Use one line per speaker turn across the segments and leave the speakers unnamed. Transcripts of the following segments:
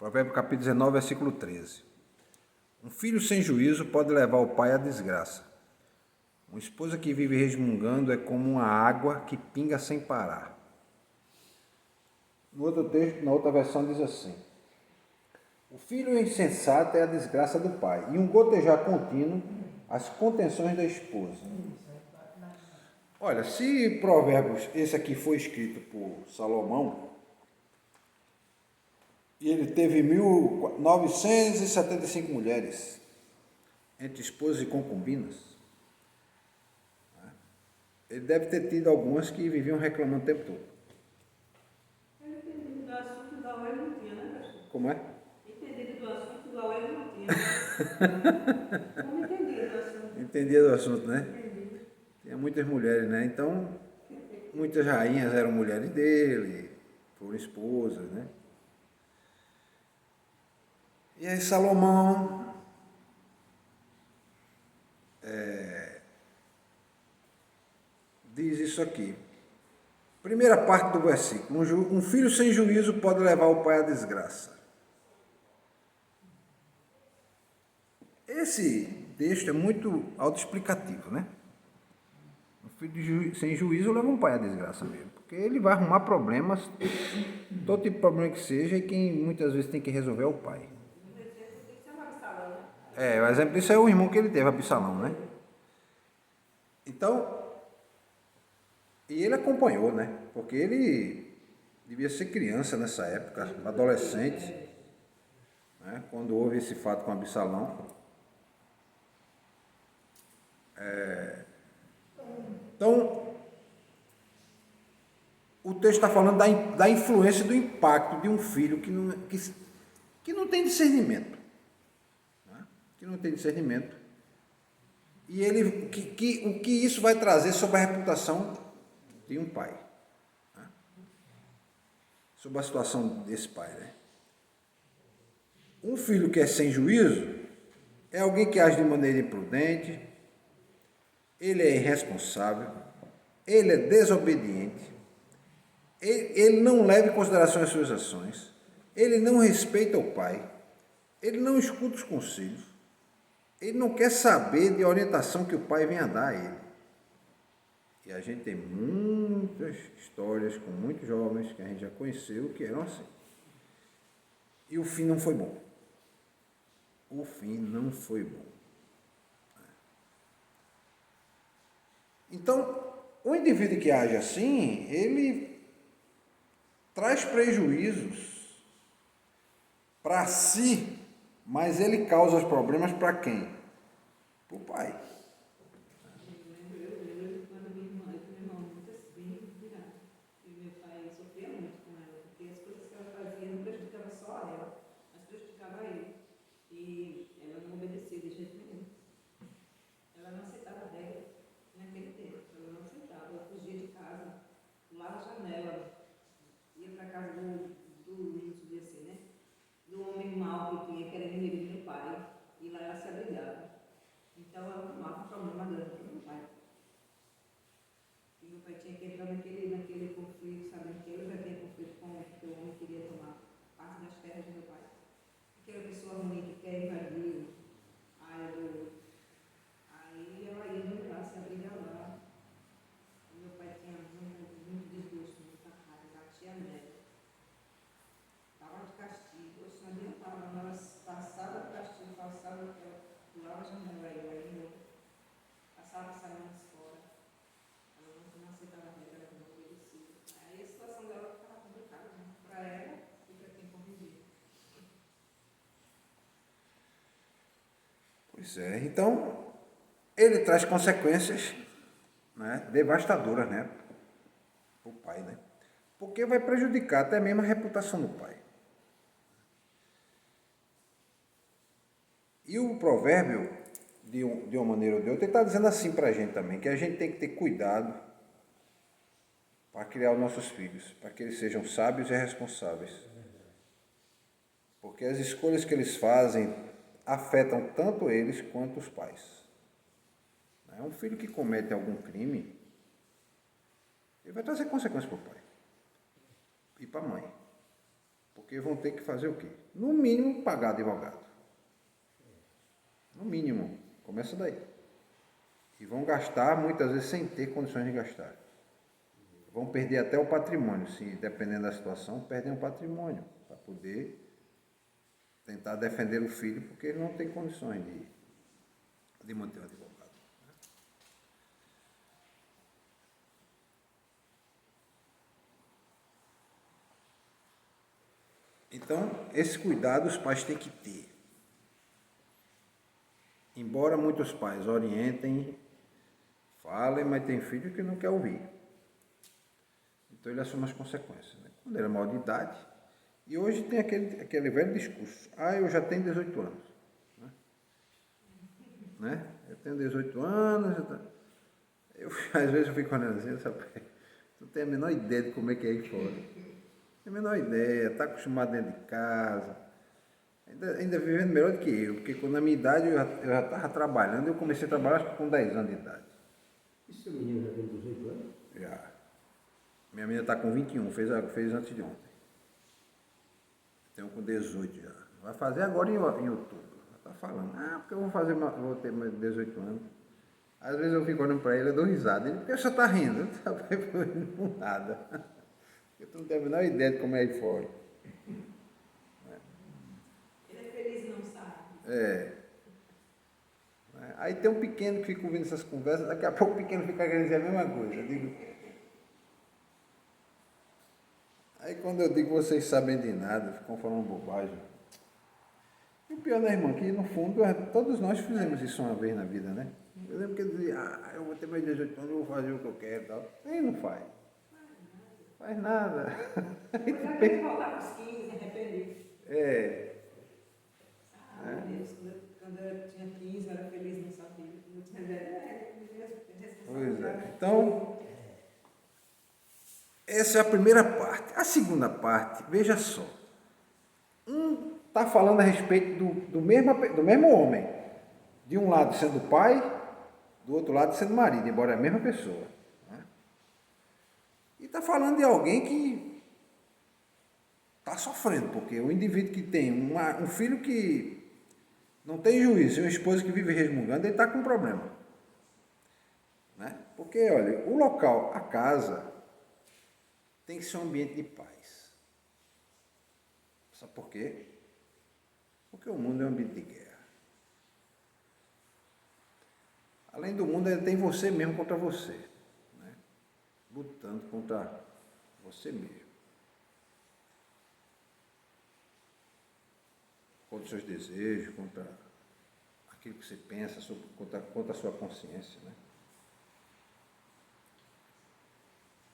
Provérbio capítulo 19, versículo 13. Um filho sem juízo pode levar o pai à desgraça. Uma esposa que vive resmungando é como uma água que pinga sem parar. No outro texto, na outra versão, diz assim: o filho insensato é a desgraça do pai, e um gotejar contínuo as contenções da esposa. Olha, se Provérbios, esse aqui foi escrito por Salomão, e ele teve 1975 mulheres, entre esposas e concubinas, ele deve ter tido algumas que viviam reclamando o tempo todo.
Entendido do assunto igual ele não tinha, né, pastor?
Como é?
Entendido do assunto igual ele não tinha. Como entendia do assunto?
Entendia do assunto, né?
Entendi.
Tinha muitas mulheres, né? Então, muitas rainhas eram mulheres dele, foram esposas, né? E aí Salomão diz isso aqui. Primeira parte do versículo. Um filho sem juízo pode levar o pai à desgraça. Esse texto é muito autoexplicativo, né? Um filho sem juízo leva um pai à desgraça mesmo. Porque ele vai arrumar problemas, todo tipo de problema que seja, e quem muitas vezes tem que resolver é o pai. O exemplo disso é o irmão que ele teve, Absalão, né? Então, e ele acompanhou, né? Porque ele devia ser criança nessa época, adolescente, né? Quando houve esse fato com Absalão. Então, o texto está falando da influência, do impacto de um filho que não tem discernimento. Né? Que não tem discernimento. E o que isso vai trazer sobre a reputação de um pai. Né? Sobre a situação desse pai. Né? Um filho que é sem juízo é alguém que age de maneira imprudente, ele é irresponsável, ele é desobediente, ele não leva em consideração as suas ações, ele não respeita o pai, ele não escuta os conselhos, ele não quer saber de orientação que o pai vem a dar a ele. E a gente tem muitas histórias com muitos jovens que a gente já conheceu que eram assim. E o fim não foi bom. O fim não foi bom. Então, o indivíduo que age assim, ele traz prejuízos para si, mas ele causa os problemas para quem? Para o pai.
Eu quando minha irmã muito bem virada. E meu pai sofria muito com ela, porque as coisas que ela fazia não prejudicavam só a ela, mas prejudicava ele. E ela não obedecia de jeito nenhum. Ela não aceitava regra naquele tempo. Ela não aceitava. Ela fugia de casa, pulava a janela, ia para casa não sabia assim, né? Do homem mau que tinha, que era inimigo do meu pai. E lá ela se abrigava. Então ela arrumava um problema grande para o meu pai. E meu pai tinha que entrar naquele conflito, sabendo que ele já tinha conflito com o que o homem queria tomar parte das terras do meu pai. Aquela pessoa ruim que quer invadir a área do. Aí ela ia lá, se abrigar lá. E meu pai tinha muito desgosto, muita raiva, batia nela. Estava de castigo, isso não adiantava, quando ela passava do castigo, passava, ela pulava a janela, aí passava semanas fora. Ela não aceitava a regra, ela não obedecia. Aí a situação dela ficava complicada, né? Para ela e para quem convivia.
Pois é, então ele traz consequências, né, devastadoras, né, para o pai, né? Porque vai prejudicar até mesmo a reputação do pai. E o provérbio, de uma maneira ou de outra, ele está dizendo assim para a gente também, que a gente tem que ter cuidado para criar os nossos filhos, para que eles sejam sábios e responsáveis. Porque as escolhas que eles fazem afetam tanto eles quanto os pais. Um filho que comete algum crime, ele vai trazer consequências para o pai e para a mãe. Porque Porque vão ter que fazer o quê? No mínimo, pagar advogado. No mínimo. Começa daí. E vão gastar, muitas vezes, sem ter condições de gastar. Vão perder até o patrimônio. Se dependendo da situação, perdem o patrimônio para poder tentar defender o filho, porque ele não tem condições de manter o advogado. Então, esse cuidado os pais têm que ter. Embora muitos pais orientem, falem, mas tem filho que não quer ouvir. Então ele assume as consequências. Né? Quando ele é maior de idade, e hoje tem aquele velho discurso, eu já tenho 18 anos. Né? Eu tenho 18 anos, às vezes eu fico olhando assim, sabe? Tu tem a menor ideia de como é que é aí fora. Tem a menor ideia, está acostumado dentro de casa, ainda vivendo melhor do que eu, porque quando na minha idade eu já estava trabalhando, eu comecei a trabalhar acho que com 10 anos de idade.
E seu menino já tem 18 anos?
Já. Minha menina está com 21, fez antes de ontem. Tenho com 18 já. Vai fazer agora em outubro. Ela está falando, porque eu vou ter mais 18 anos. Às vezes eu fico olhando para ele e dou risada. Ele, por que você está rindo? Não nada. Eu não tenho a menor ideia de como é aí fora.
Ele é feliz e não sabe.
Aí tem um pequeno que fica ouvindo essas conversas, daqui a pouco o pequeno fica querendo dizer a mesma coisa. Aí quando eu digo vocês sabem de nada, ficam falando bobagem. E o pior da irmã, que no fundo todos nós fizemos isso uma vez na vida, né? Eu lembro que ele dizia, eu vou ter mais 18 anos, eu vou fazer o que eu quero e tal. Aí não faz. Faz nada.
Depois vai voltar para os 15, arrependido. Deus, quando eu tinha 15, eu era feliz, não sabia. Quando eu tinha 10,
Pois é. Então, essa é a primeira parte. A segunda parte, veja só. Está falando a respeito do mesmo homem. De um lado sendo pai, do outro lado sendo marido, embora é a mesma pessoa. Né? E está falando de alguém que está sofrendo, porque o indivíduo que tem um filho que não tem juízo e uma esposa que vive resmungando, ele está com um problema. Né? Porque, olha, o local, a casa, tem que ser um ambiente de paz. Sabe por quê? Porque o mundo é um ambiente de guerra. Além do mundo, ainda tem você mesmo contra você. Né? Lutando contra você mesmo. Contra os seus desejos, contra aquilo que você pensa, contra a sua consciência. Né?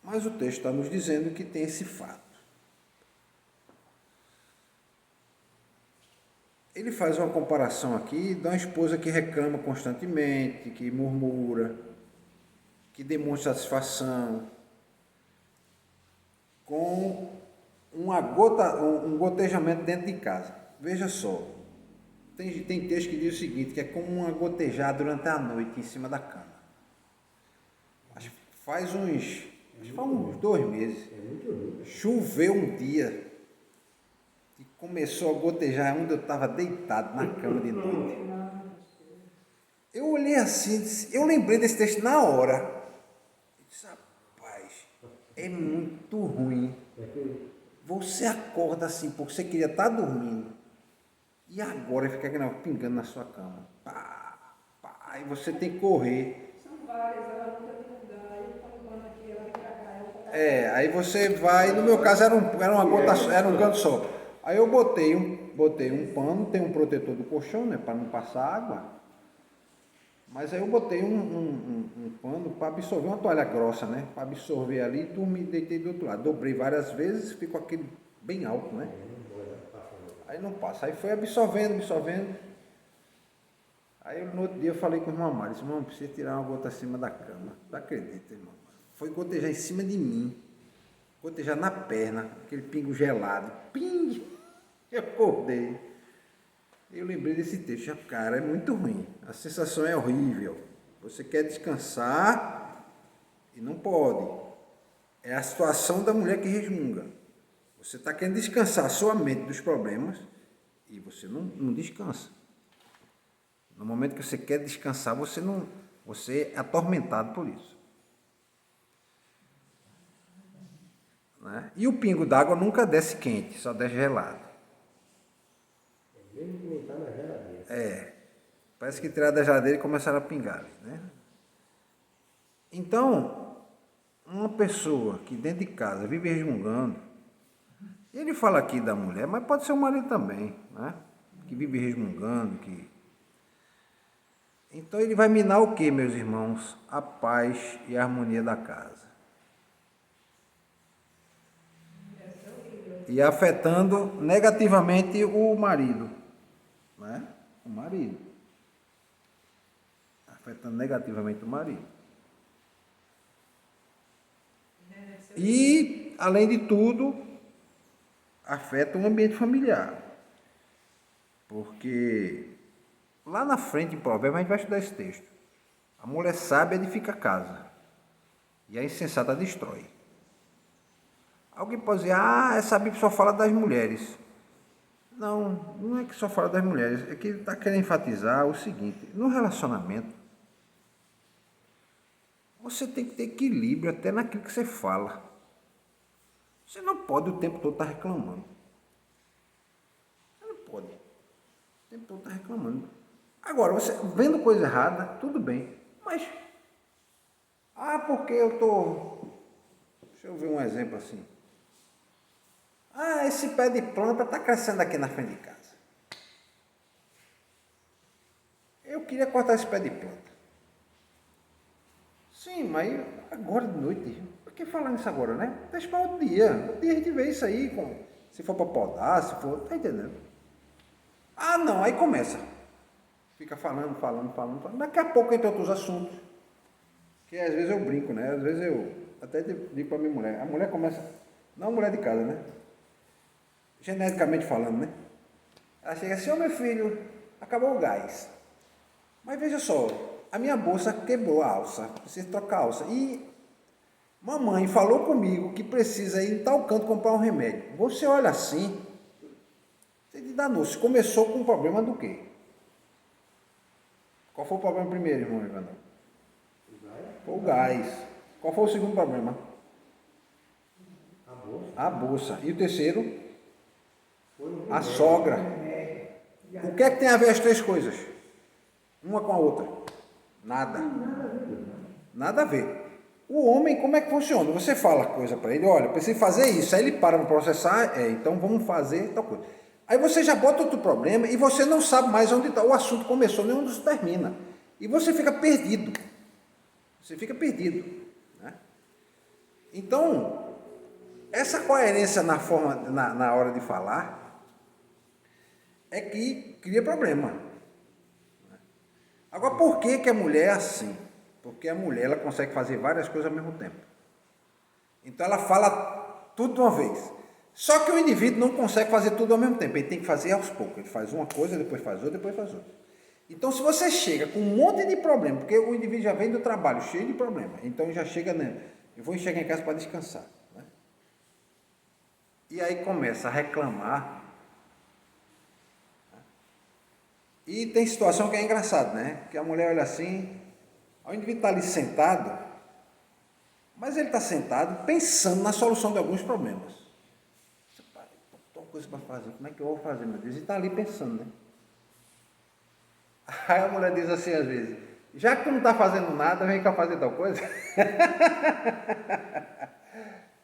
Mas o texto está nos dizendo que tem esse fato. Ele faz uma comparação aqui de uma esposa que reclama constantemente, que murmura, que demonstra satisfação, com um gotejamento dentro de casa. Veja só, tem texto que diz o seguinte, que é como uma gotejada durante a noite em cima da cama. Acho que faz uns 2 meses. Choveu um dia. E começou a gotejar onde eu estava deitado na cama de noite. Eu olhei assim, eu lembrei desse texto na hora. Eu disse, rapaz, é muito ruim. Você acorda assim, porque você queria estar dormindo. E agora fica pingando na sua cama. Aí você tem que correr.
São várias, ela nunca tem lugar. Aí eu falo quando aqui, ela vem pra cá.
Aí você vai, no meu caso era um canto só. Aí eu botei um pano, tem um protetor do colchão, né, para não passar água. Mas aí eu botei um pano para absorver, uma toalha grossa, né, para absorver ali e dormi, deitei do outro lado. Dobrei várias vezes, ficou aquele bem alto, né. Aí não passa, aí foi absorvendo. Aí no outro dia eu falei com o irmão Mário, disse, irmão, precisa tirar uma gota acima da cama. Não acredita, irmão. Foi gotejar em cima de mim, gotejar na perna, aquele pingo gelado, ping! Eu acordei. Eu lembrei desse texto, cara, é muito ruim. A sensação é horrível. Você quer descansar e não pode. É a situação da mulher que resmunga. Você está querendo descansar a sua mente dos problemas e você não descansa. No momento que você quer descansar, você é atormentado por isso. Né? E o pingo d'água nunca desce quente, só desce gelado.
Mesmo que nem está na geladeira.
Parece que tiraram da geladeira e começaram a pingar. Né? Então, uma pessoa que dentro de casa vive resmungando, ele fala aqui da mulher, mas pode ser o marido também, né? Que vive resmungando, Então ele vai minar o que, meus irmãos? A paz e a harmonia da casa. E afetando negativamente o marido, né? O marido. Afetando negativamente o marido. E, além de tudo, afeta o ambiente familiar. Porque lá na frente, em Provérbios, a gente vai estudar esse texto. A mulher sábia edifica a casa e a insensata destrói. Alguém pode dizer, essa Bíblia só fala das mulheres. Não é que só fala das mulheres, é que ele está querendo enfatizar o seguinte: no relacionamento, você tem que ter equilíbrio até naquilo que você fala. Você não pode o tempo todo estar reclamando. Você não pode. O tempo todo estar reclamando. Agora, você vendo coisa errada, tudo bem. Mas, porque eu estou... Deixa eu ver um exemplo assim. Esse pé de planta está crescendo aqui na frente de casa. Eu queria cortar esse pé de planta. Sim, mas agora de noite. Por que falar nisso agora, né? Deixa para outro dia. Outro dia a gente vê isso aí. Se for para podar, se for... Tá entendendo? Não, aí começa. Fica falando. Daqui a pouco entra outros assuntos. Que às vezes eu brinco, né? Às vezes eu até digo para minha mulher. A mulher começa... Não a mulher de casa, né? Geneticamente falando, né? Ela chega assim, meu filho, acabou o gás. Mas veja só, a minha bolsa quebrou a alça, precisa trocar a alça. E mamãe falou comigo que precisa ir em tal canto comprar um remédio. Você olha assim, você diz, danou-se, começou com um problema do quê? Qual foi o problema primeiro, irmão Evandro? O gás. Qual foi o segundo problema? A bolsa. E o terceiro? A sogra. O que é que tem a ver as três coisas? Uma com a outra? Nada. Nada a ver. O homem, como é que funciona? Você fala coisa para ele, olha, preciso fazer isso. Aí ele para para processar, então vamos fazer tal coisa. Aí você já bota outro problema e você não sabe mais onde o assunto começou, nem onde isso termina. E você fica perdido. Né? Então, essa coerência na hora de falar é que cria problema. Agora, por que a mulher é assim? Porque a mulher ela consegue fazer várias coisas ao mesmo tempo. Então ela fala tudo de uma vez. Só que o indivíduo não consegue fazer tudo ao mesmo tempo. Ele tem que fazer aos poucos. Ele faz uma coisa, depois faz outra, depois faz outra. Então, se você chega com um monte de problema, porque o indivíduo já vem do trabalho cheio de problema, então já chega, né? Eu vou chegar em casa para descansar. Né? E aí começa a reclamar. E tem situação que é engraçado, né? Que a mulher olha assim, o indivíduo está ali sentado, mas ele está sentado pensando na solução de alguns problemas. Tem uma coisa para fazer, como é que eu vou fazer, meu Deus? E está ali pensando, né? Aí a mulher diz assim às vezes, já que tu não está fazendo nada, vem cá fazer tal coisa.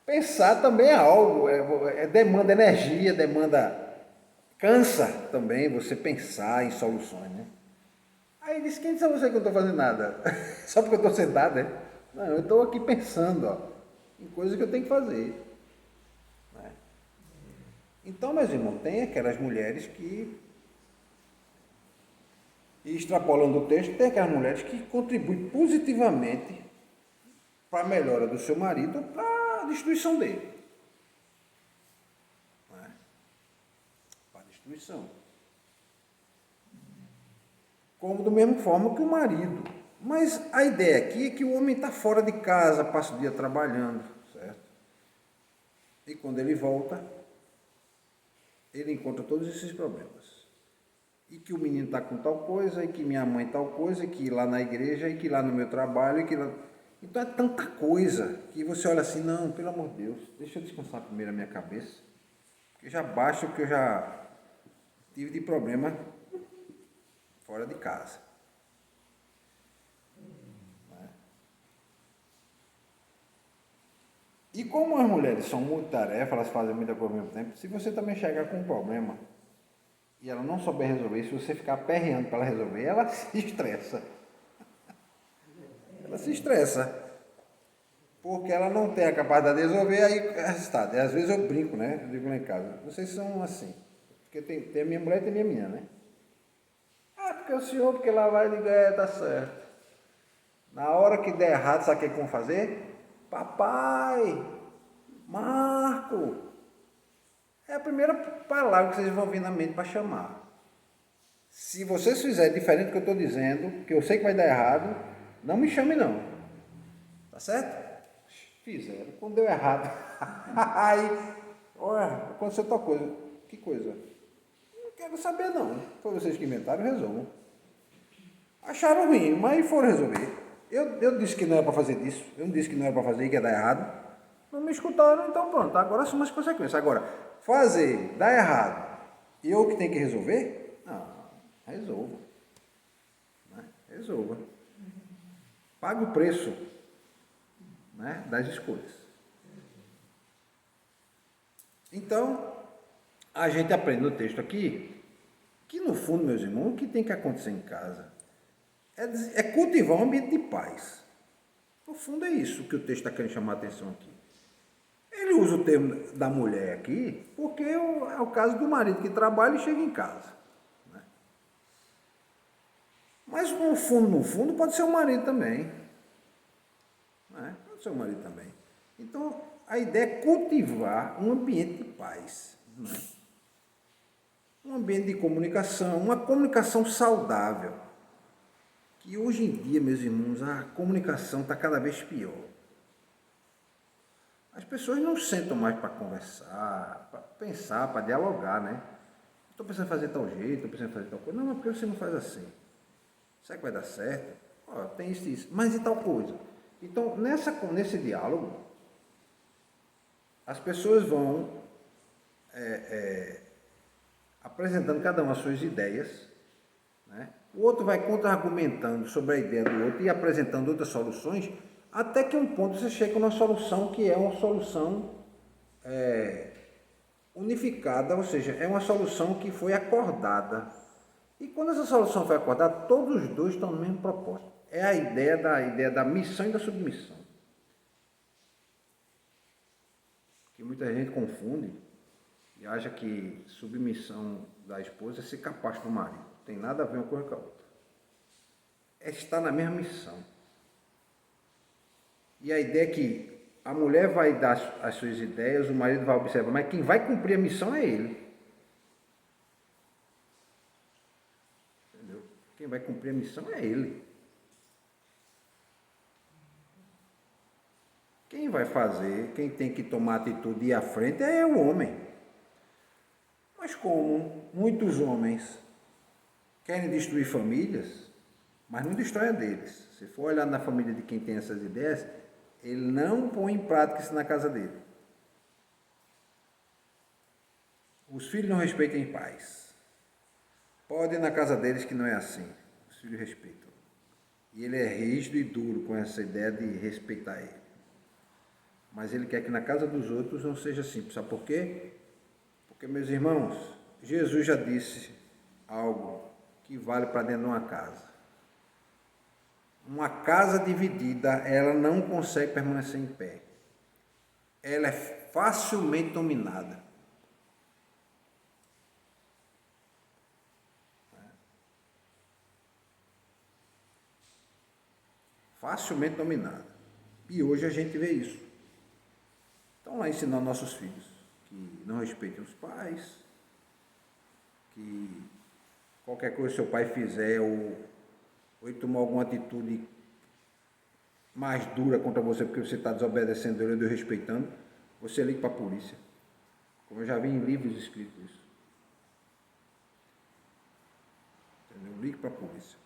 Pensar também é algo, demanda energia, cansa também você pensar em soluções, né? Aí disse, quem disse a você que eu não estou fazendo nada? Só porque eu estou sentado, né? Não, eu estou aqui pensando, em coisas que eu tenho que fazer. Né? Então, meus irmãos, tem aquelas mulheres que, extrapolando o texto, tem aquelas mulheres que contribuem positivamente para a melhora do seu marido, para a destruição dele. Como do mesmo forma que o marido. Mas a ideia aqui é que o homem está fora de casa, passa o dia trabalhando, certo? E quando ele volta, ele encontra todos esses problemas. E que o menino está com tal coisa, e que minha mãe tal coisa, e que lá na igreja, e que lá no meu trabalho, e que lá... Então é tanta coisa que você olha assim, não, pelo amor de Deus, deixa eu descansar primeiro a minha cabeça, porque já basta o que eu já tive de problema fora de casa. E como as mulheres são multitarefas, elas fazem muita coisa ao mesmo tempo, se você também chegar com um problema e ela não souber resolver, se você ficar aperreando para ela resolver, ela se estressa. Ela se estressa. Porque ela não tem a capacidade de resolver, aí resultado. Às vezes eu brinco, né? Eu digo lá em casa, vocês são assim. Porque tem a minha mulher e tem a minha menina, né? Ah, porque o senhor, porque lá vai ligar, tá certo. Na hora que der errado, sabe o que vão fazer? Papai, Marco. É a primeira palavra que vocês vão vir na mente para chamar. Se vocês fizerem diferente do que eu estou dizendo, que eu sei que vai dar errado, não me chame não. Tá certo? Fizeram. Quando deu errado. Aí, olha, aconteceu tal coisa. Que coisa? Não quero saber não. Foi vocês que inventaram, resolvam. Acharam ruim, mas foram resolver. Eu disse que não era para fazer disso. Eu não disse que não era para fazer e que ia dar errado. Não me escutaram, então pronto. Agora são as consequências. Agora, fazer, dar errado, e eu que tenho que resolver? Não, resolva. Né? Resolva. Paga o preço, né, das escolhas. Então, a gente aprende no texto aqui que, no fundo, meus irmãos, o que tem que acontecer em casa é cultivar um ambiente de paz. No fundo, é isso que o texto está querendo chamar a atenção aqui. Ele usa o termo da mulher aqui porque é o caso do marido que trabalha e chega em casa. Né? Mas, no fundo, pode ser o marido também. Né? Pode ser o marido também. Então, a ideia é cultivar um ambiente de paz. Né? Um ambiente de comunicação, uma comunicação saudável. Que hoje em dia, meus irmãos, a comunicação está cada vez pior. As pessoas não sentam mais para conversar, para pensar, para dialogar, né? Estou pensando em fazer tal jeito, estou pensando em fazer tal coisa. Não, mas por que você não faz assim? Será que vai dar certo? Ó, tem isso e isso. Mas e tal coisa? Então, nesse diálogo, as pessoas vão apresentando cada uma as suas ideias, né? O outro vai contra-argumentando sobre a ideia do outro e apresentando outras soluções, até que um ponto você chega numa solução que é uma solução unificada, ou seja, é uma solução que foi acordada. E quando essa solução foi acordada, todos os dois estão no mesmo propósito. É a ideia da missão e da submissão. Que muita gente confunde e acha que submissão da esposa é ser capaz do marido. Não tem nada a ver uma coisa com a outra. É estar na mesma missão. E a ideia é que a mulher vai dar as suas ideias, o marido vai observar, mas quem vai cumprir a missão é ele. Entendeu? Quem vai cumprir a missão é ele. Quem vai fazer, quem tem que tomar atitude e ir à frente é o homem. Mas como muitos homens querem destruir famílias, mas não destrói a deles. Se for olhar na família de quem tem essas ideias, ele não põe em prática isso na casa dele. Os filhos não respeitam pais. Pode ir na casa deles que não é assim. Os filhos respeitam. E ele é rígido e duro com essa ideia de respeitar ele. Mas ele quer que na casa dos outros não seja assim. Sabe por quê? Porque, meus irmãos, Jesus já disse algo que vale para dentro de uma casa. Uma casa dividida, ela não consegue permanecer em pé. Ela é facilmente dominada. Facilmente dominada. E hoje a gente vê isso. Estão lá ensinando nossos filhos que não respeitem os pais, que qualquer coisa que seu pai fizer ou ele tomar alguma atitude mais dura contra você porque você está desobedecendo ele ou desrespeitando, você liga para a polícia. Como eu já vi em livros escritos isso. ligue para a polícia.